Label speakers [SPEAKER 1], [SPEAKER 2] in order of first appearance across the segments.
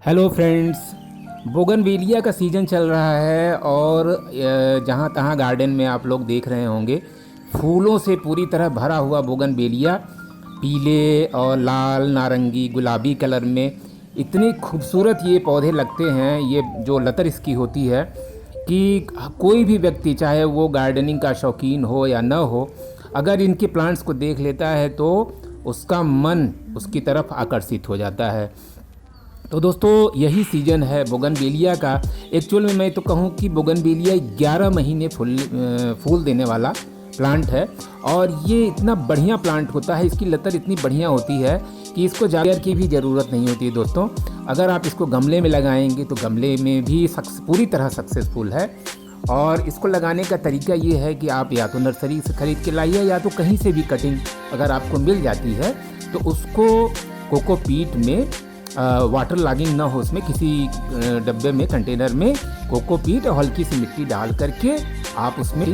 [SPEAKER 1] Hello friends. Bougainvillea का season चल रहा है और जहाँ तहाँ गार्डन में आप लोग देख रहे होंगे फूलों से पूरी तरह भरा हुआ बोगनवेलिया पीले और लाल नारंगी गुलाबी कलर में इतने खूबसूरत ये पौधे लगते हैं। ये जो लतर इसकी होती है कि कोई भी व्यक्ति चाहे वो गार्डनिंग का शौकीन हो या न हो, अगर इनके प्लांट्स को देख लेता है तो उसका मन उसकी तरफ आकर्षित हो जाता है। तो दोस्तों यही सीज़न है बोगनवेलिया का। एक्चुअल में मैं तो कहूँ कि बोगनवेलिया 11 महीने फूल देने वाला प्लांट है और ये इतना बढ़िया प्लांट होता है, इसकी लतर इतनी बढ़िया होती है कि इसको ज़्यादा की भी ज़रूरत नहीं होती है। दोस्तों अगर आप इसको गमले में लगाएंगे तो गमले में भी पूरी तरह सक्सेसफुल है। और इसको लगाने का तरीका ये है कि आप या तो नर्सरी से ख़रीद के लाइए या तो कहीं से भी कटिंग अगर आपको मिल जाती है तो उसको कोकोपीट में वाटर लॉगिंग ना हो, उसमें किसी डब्बे में कंटेनर में कोकोपीट और हल्की सी मिट्टी डाल करके आप उसमें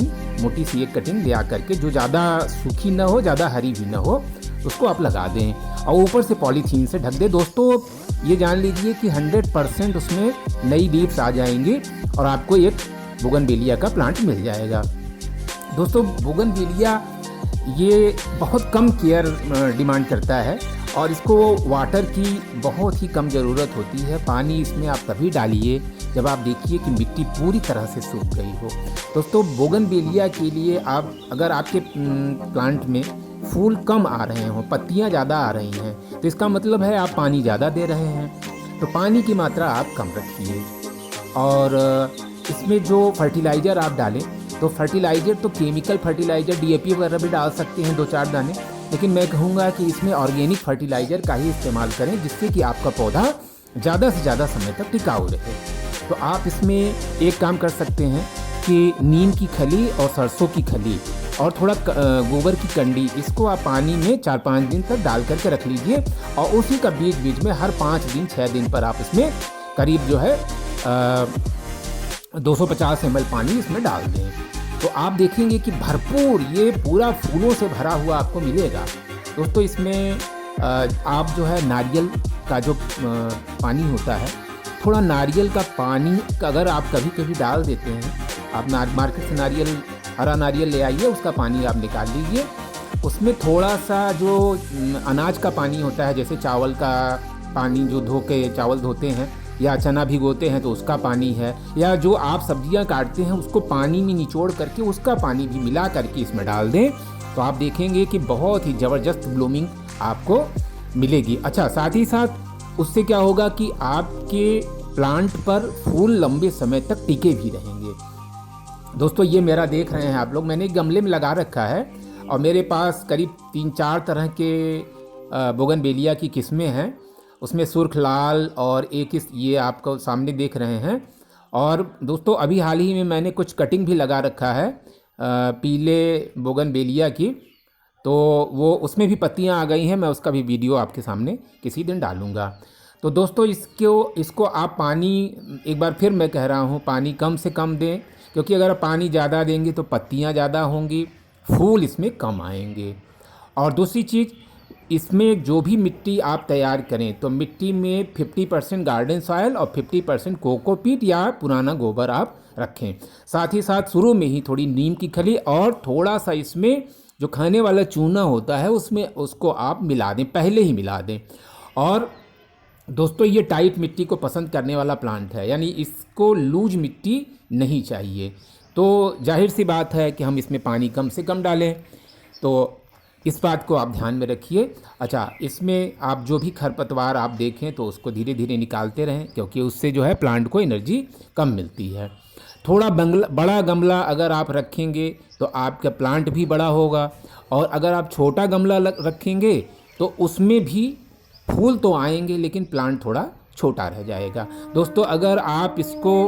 [SPEAKER 1] मोटी सी एक कटिंग ले आ करके, जो ज़्यादा सूखी ना हो ज़्यादा हरी भी ना हो, उसको आप लगा दें और ऊपर से पॉलीथीन से ढक दें। दोस्तों ये जान लीजिए कि 100% उसमें नई लीव्स आ जाएंगी और आपको एक बोगनवेलिया का प्लांट मिल जाएगा। दोस्तों बोगनवेलिया ये बहुत कम केयर डिमांड करता है और इसको वाटर की बहुत ही कम ज़रूरत होती है। पानी इसमें आप तभी डालिए जब आप देखिए कि मिट्टी पूरी तरह से सूख गई हो। दोस्तों बोगनवेलिया के लिए आप अगर आपके प्लांट में फूल कम आ रहे हों, पत्तियां ज़्यादा आ रही हैं, तो इसका मतलब है आप पानी ज़्यादा दे रहे हैं। तो पानी की मात्रा आप कम रखिए और इसमें जो फर्टिलाइज़र आप डालें तो फर्टिलाइज़र तो केमिकल फर्टिलाइज़र डीएपी वगैरह भी डाल सकते हैं 2-4 दाने, लेकिन मैं कहूँगा कि इसमें ऑर्गेनिक फर्टिलाइज़र का ही इस्तेमाल करें जिससे कि आपका पौधा ज़्यादा से ज़्यादा समय तक टिकाऊ रहे। तो आप इसमें एक काम कर सकते हैं कि नीम की खली और सरसों की खली और थोड़ा गोबर की कंडी, इसको आप पानी में 4-5 दिन तक डाल करके रख लीजिए और उसी का बीच बीच में हर 5 दिन 6 दिन पर आप इसमें करीब जो है 250 ml पानी इसमें डाल दें। तो आप देखेंगे कि भरपूर ये पूरा फूलों से भरा हुआ आपको मिलेगा। दोस्तों इसमें आप जो है नारियल का जो पानी होता है, थोड़ा नारियल का पानी अगर आप कभी कभी डाल देते हैं, आप मार्केट से नारियल हरा नारियल ले आइए, उसका पानी आप निकाल लीजिए, उसमें थोड़ा सा जो अनाज का पानी होता है जैसे चावल का पानी जो धो के चावल धोते हैं या चना भिगोते हैं तो उसका पानी है, या जो आप सब्जियां काटते हैं उसको पानी में निचोड़ करके उसका पानी भी मिला करके इसमें डाल दें तो आप देखेंगे कि बहुत ही ज़बरदस्त ब्लूमिंग आपको मिलेगी। अच्छा, साथ ही साथ उससे क्या होगा कि आपके प्लांट पर फूल लंबे समय तक टिके भी रहेंगे। दोस्तों ये मेरा देख रहे हैं आप लोग, मैंने एक गमले में लगा रखा है और मेरे पास करीब 3-4 तरह के बोगनवेलिया की किस्में हैं। उसमें सुर्ख लाल और एक ये आपको सामने देख रहे हैं। और दोस्तों अभी हाल ही में मैंने कुछ कटिंग भी लगा रखा है पीले बोगनवेलिया की, तो वो उसमें भी पत्तियां आ गई हैं। मैं उसका भी वीडियो आपके सामने किसी दिन डालूंगा। तो दोस्तों इसको आप पानी, एक बार फिर मैं कह रहा हूँ, पानी कम से कम दें, क्योंकि अगर पानी ज़्यादा देंगे तो पत्तियां ज़्यादा होंगी, फूल इसमें कम आएंगे। और दूसरी चीज़, इसमें जो भी मिट्टी आप तैयार करें तो मिट्टी में 50% गार्डन सॉयल और 50% कोकोपीट या पुराना गोबर आप रखें। साथ ही साथ शुरू में ही थोड़ी नीम की खली और थोड़ा सा इसमें जो खाने वाला चूना होता है उसमें उसको आप मिला दें, पहले ही मिला दें। और दोस्तों ये टाइट मिट्टी को पसंद करने वाला प्लांट है, यानी इसको लूज मिट्टी नहीं चाहिए। तो जाहिर सी बात है कि हम इसमें पानी कम से कम डालें, तो इस बात को आप ध्यान में रखिए। अच्छा, इसमें आप जो भी खरपतवार आप देखें तो उसको धीरे धीरे निकालते रहें, क्योंकि उससे जो है प्लांट को एनर्जी कम मिलती है। थोड़ा बड़ा गमला अगर आप रखेंगे तो आपका प्लांट भी बड़ा होगा, और अगर आप छोटा गमला रखेंगे तो उसमें भी फूल तो आएंगे लेकिन प्लांट थोड़ा छोटा रह जाएगा। दोस्तों अगर आप इसको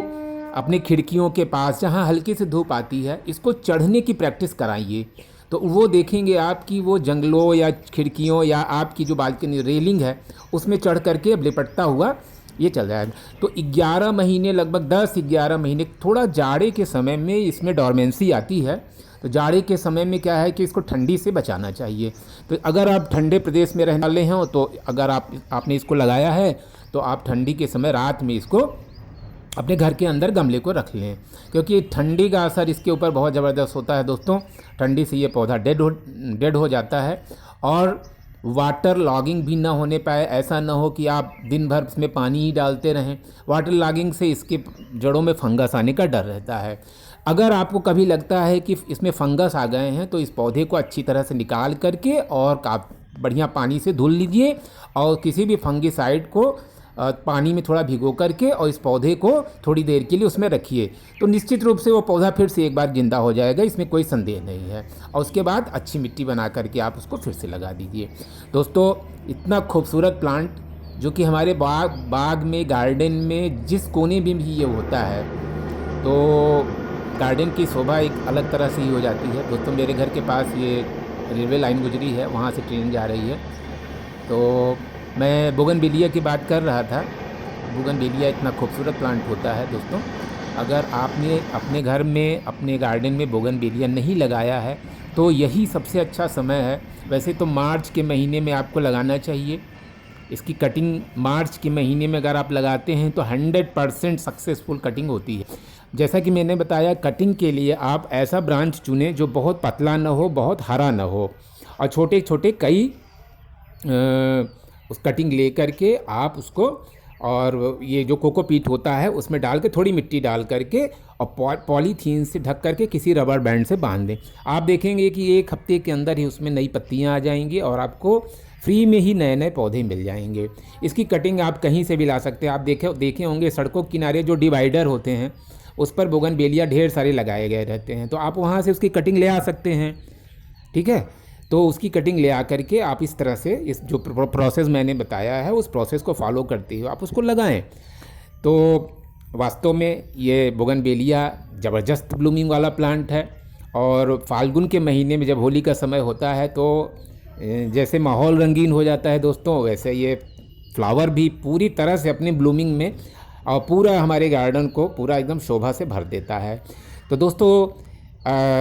[SPEAKER 1] अपने खिड़कियों के पास जहाँ हल्की से धूप आती है इसको चढ़ने की प्रैक्टिस कराइए, तो वो देखेंगे आपकी वो जंगलों या खिड़कियों या आपकी जो बालकनी रेलिंग है उसमें चढ़ करके अब लिपटता हुआ ये चल जाएगा। तो 11 महीने, लगभग 10-11 महीने, थोड़ा जाड़े के समय में इसमें डॉर्मेंसी आती है। तो जाड़े के समय में क्या है कि इसको ठंडी से बचाना चाहिए। तो अगर आप ठंडे प्रदेश में रहने वाले हैं तो अगर आपने इसको लगाया है तो आप ठंडी के समय रात में इसको अपने घर के अंदर गमले को रख लें, क्योंकि ठंडी का असर इसके ऊपर बहुत ज़बरदस्त होता है दोस्तों। ठंडी से ये पौधा डेड हो जाता है। और वाटर लॉगिंग भी ना होने पाए, ऐसा ना हो कि आप दिन भर इसमें पानी ही डालते रहें। वाटर लॉगिंग से इसके जड़ों में फंगस आने का डर रहता है। अगर आपको कभी लगता है कि इसमें फंगस आ गए हैं तो इस पौधे को अच्छी तरह से निकाल करके और बढ़िया पानी से धुल लीजिए और किसी भी फंगिसाइड को पानी में थोड़ा भिगो करके और इस पौधे को थोड़ी देर के लिए उसमें रखिए, तो निश्चित रूप से वो पौधा फिर से एक बार जिंदा हो जाएगा, इसमें कोई संदेह नहीं है। और उसके बाद अच्छी मिट्टी बना करके आप उसको फिर से लगा दीजिए। दोस्तों, इतना खूबसूरत प्लांट जो कि हमारे बाग में, गार्डन में जिस कोने में भी ये होता है तो गार्डन की शोभा एक अलग तरह से ही हो जाती है। दोस्तों, मेरे घर के पास ये रेलवे लाइन गुजरी है, वहाँ से ट्रेन जा रही है। तो मैं बोगनवेलिया की बात कर रहा था। बोगनवेलिया इतना खूबसूरत प्लांट होता है दोस्तों। अगर आपने अपने घर में, अपने गार्डन में बोगनवेलिया नहीं लगाया है तो यही सबसे अच्छा समय है। वैसे तो मार्च के महीने में आपको लगाना चाहिए। इसकी कटिंग मार्च के महीने में अगर आप लगाते हैं तो 100% सक्सेसफुल कटिंग होती है। जैसा कि मैंने बताया, कटिंग के लिए आप ऐसा ब्रांच चुनें जो बहुत पतला ना हो, बहुत हरा ना हो, और छोटे छोटे कई उस कटिंग ले करके आप उसको, और ये जो कोकोपीट होता है उसमें डाल के, थोड़ी मिट्टी डाल करके और पॉलीथीन से ढक करके किसी रबर बैंड से बांध दें। आप देखेंगे कि 1 हफ्ते के अंदर ही उसमें नई पत्तियां आ जाएंगी और आपको फ्री में ही नए नए पौधे मिल जाएंगे। इसकी कटिंग आप कहीं से भी ला सकते हैं। आप देखे होंगे सड़कों के किनारे जो डिवाइडर होते हैं उस पर बोगनवेलिया ढेर सारे लगाए गए रहते हैं, तो आप वहाँ से उसकी कटिंग ले आ सकते हैं। ठीक है, तो उसकी कटिंग ले आ करके आप इस तरह से, इस जो प्रोसेस मैंने बताया है उस प्रोसेस को फॉलो करते हुए आप उसको लगाएं। तो वास्तव में ये बोगनवेलिया ज़बरदस्त ब्लूमिंग वाला प्लांट है। और फाल्गुन के महीने में जब होली का समय होता है तो जैसे माहौल रंगीन हो जाता है दोस्तों, वैसे ये फ्लावर भी पूरी तरह से अपनी ब्लूमिंग में और पूरा हमारे गार्डन को पूरा एकदम शोभा से भर देता है। तो दोस्तों,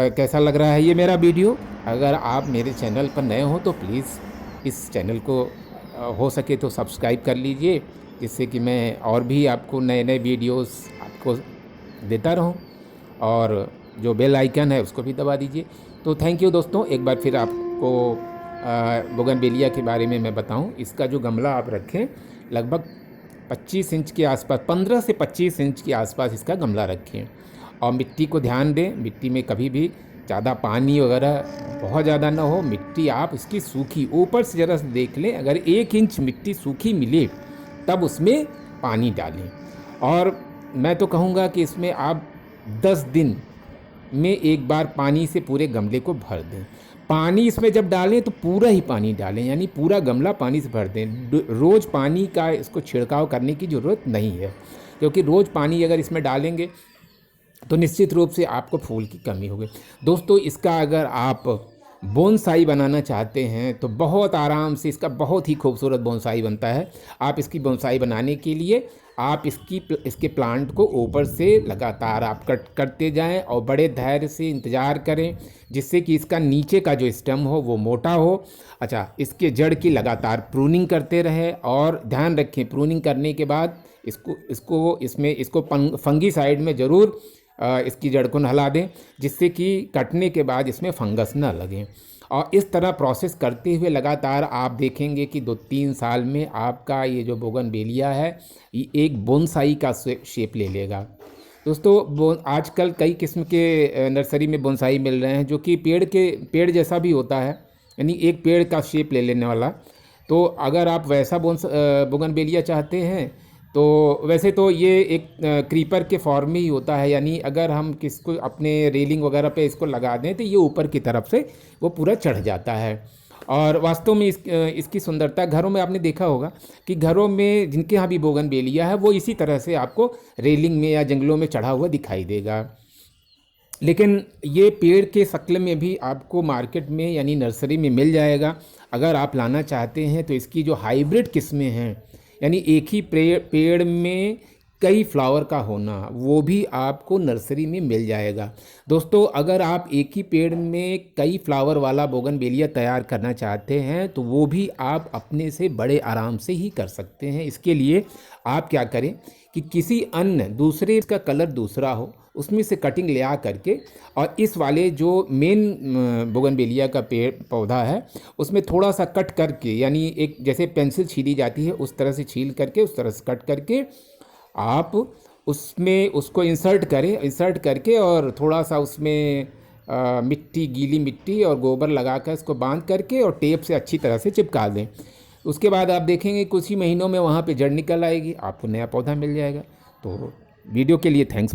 [SPEAKER 1] कैसा लग रहा है ये मेरा वीडियो? अगर आप मेरे चैनल पर नए हो तो प्लीज़ इस चैनल को हो सके तो सब्सक्राइब कर लीजिए, जिससे कि मैं और भी आपको नए नए वीडियोस आपको देता रहूं, और जो बेल आइकन है उसको भी दबा दीजिए। तो थैंक यू दोस्तों। एक बार फिर आपको बोगनवेलिया के बारे में मैं बताऊं। इसका जो गमला आप रखें, लगभग 25 इंच के आसपास, 15 से 25 इंच के आसपास इसका गमला रखें। और मिट्टी को ध्यान दें, मिट्टी में कभी भी ज़्यादा पानी वगैरह बहुत ज़्यादा ना हो। मिट्टी आप इसकी सूखी, ऊपर से ज़रा देख लें, अगर 1 इंच मिट्टी सूखी मिले तब उसमें पानी डालें। और मैं तो कहूँगा कि इसमें आप 10 दिन में एक बार पानी से पूरे गमले को भर दें। पानी इसमें जब डालें तो पूरा ही पानी डालें, यानी पूरा गमला पानी से भर दें। रोज़ पानी का इसको छिड़काव करने की ज़रूरत नहीं है, क्योंकि रोज़ पानी अगर इसमें डालेंगे तो निश्चित रूप से आपको फूल की कमी होगी। दोस्तों, इसका अगर आप बोनसाई बनाना चाहते हैं तो बहुत आराम से इसका बहुत ही खूबसूरत बोनसाई बनता है। आप इसकी बोनसाई बनाने के लिए आप इसके प्लांट को ऊपर से लगातार आप कट करते जाएं और बड़े धैर्य से इंतज़ार करें, जिससे कि इसका नीचे का जो स्टेम हो वो मोटा हो। अच्छा, इसके जड़ की लगातार प्रूनिंग करते रहें, और ध्यान रखें प्रूनिंग करने के बाद इसको फंगीसाइड में ज़रूर इसकी जड़ को नहला दें, जिससे कि कटने के बाद इसमें फंगस न लगे। और इस तरह प्रोसेस करते हुए लगातार आप देखेंगे कि 2-3 साल में आपका ये जो बोगनवेलिया है ये एक बोनसाई का शेप ले लेगा। दोस्तों, आजकल कई किस्म के नर्सरी में बोनसाई मिल रहे हैं जो कि पेड़ जैसा भी होता है, यानी एक पेड़ का शेप ले लेने वाला। तो अगर आप वैसा बोगनवेलिया चाहते हैं तो वैसे तो ये एक क्रीपर के फॉर्म में ही होता है, यानी अगर हम किसको अपने रेलिंग वगैरह पे इसको लगा दें तो ये ऊपर की तरफ से वो पूरा चढ़ जाता है। और वास्तव में इसकी सुंदरता, घरों में आपने देखा होगा कि घरों में जिनके यहाँ भी बोगनवेलिया है वो इसी तरह से आपको रेलिंग में या जंगलों में चढ़ा हुआ दिखाई देगा। लेकिन ये पेड़ के शक्ल में भी आपको मार्केट में यानी नर्सरी में मिल जाएगा। अगर आप लाना चाहते हैं तो इसकी जो हाइब्रिड किस्में हैं, यानी एक ही पेड़ में कई फ्लावर का होना, वो भी आपको नर्सरी में मिल जाएगा। दोस्तों, अगर आप एक ही पेड़ में कई फ्लावर वाला बोगनवेलिया तैयार करना चाहते हैं तो वो भी आप अपने से बड़े आराम से ही कर सकते हैं। इसके लिए आप क्या करें कि किसी अन्य दूसरे का कलर दूसरा हो, उसमें से कटिंग ले आ करके और इस वाले जो मेन बोगनवेलिया का पेड़ पौधा है उसमें थोड़ा सा कट करके, यानी एक जैसे पेंसिल छीली जाती है उस तरह से छील करके, उस तरह से कट करके आप उसमें उसको इंसर्ट करके और थोड़ा सा उसमें मिट्टी, गीली मिट्टी और गोबर लगाकर इसको बांध करके और टेप से अच्छी तरह से चिपका दें। उसके बाद आप देखेंगे कुछ ही महीनों में वहाँ पे जड़ निकल आएगी, आपको नया पौधा मिल जाएगा। तो वीडियो के लिए थैंक्स।